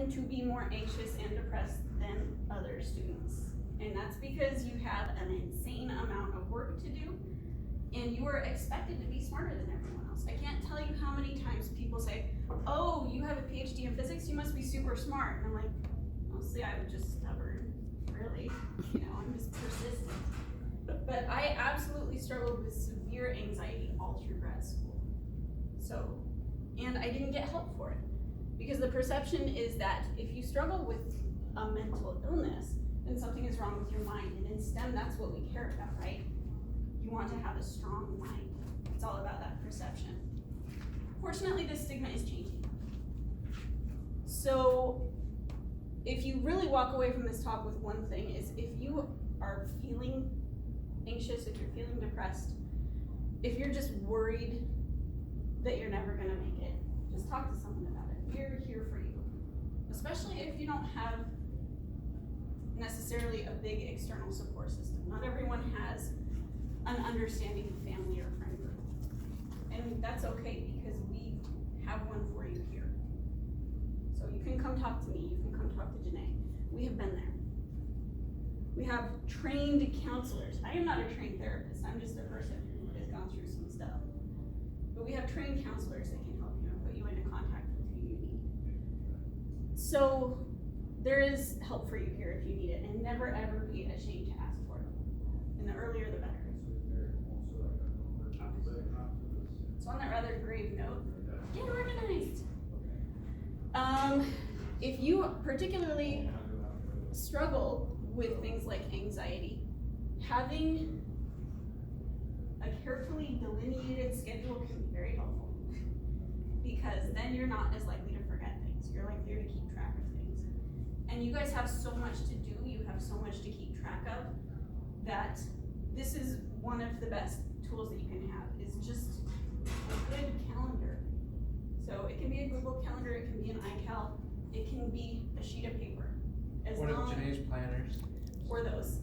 tend to be more anxious and depressed than other students. And that's because you have an insane amount of work to do, and you are expected to be smarter than everyone else. I can't tell you how many times people say, oh, you have a PhD in physics, you must be super smart. And I'm like, mostly I'm just stubborn, really. I'm just persistent. But I absolutely struggled with severe anxiety all through grad school. And I didn't get help for it. Because the perception is that if you struggle with a mental illness, then something is wrong with your mind. And in STEM, that's what we care about, right? You want to have a strong mind. It's all about that perception. Fortunately, this stigma is changing. So if you really walk away from this talk with one thing, is if you are feeling anxious, if you're feeling depressed, if you're just worried that you're never gonna make it, just talk to someone about it. We're here for you. Especially if you don't have necessarily a big external support system. Not everyone has an understanding family or friend group. And that's okay, because we have one for you here. So you can come talk to me, you can come talk to Janae. We have been there. We have trained counselors. I am not a trained therapist, I'm just a person who has gone through some stuff. But we have trained counselors that can help you and put you into contact with who you need. So there is help for you here if you need it, and never ever be ashamed to ask for it. And the earlier the better. So on that rather grave note, get organized. If you particularly struggle with things like anxiety, having a carefully delineated schedule can be very helpful, because then you're not as likely to forget things. You're likely to keep track of things. And you guys have so much to do, you have so much to keep track of, that this is one of the best tools that you can have, is just a good calendar. So it can be a Google Calendar, it can be an iCal, it can be a sheet of paper. One of Janae's planners. Or those.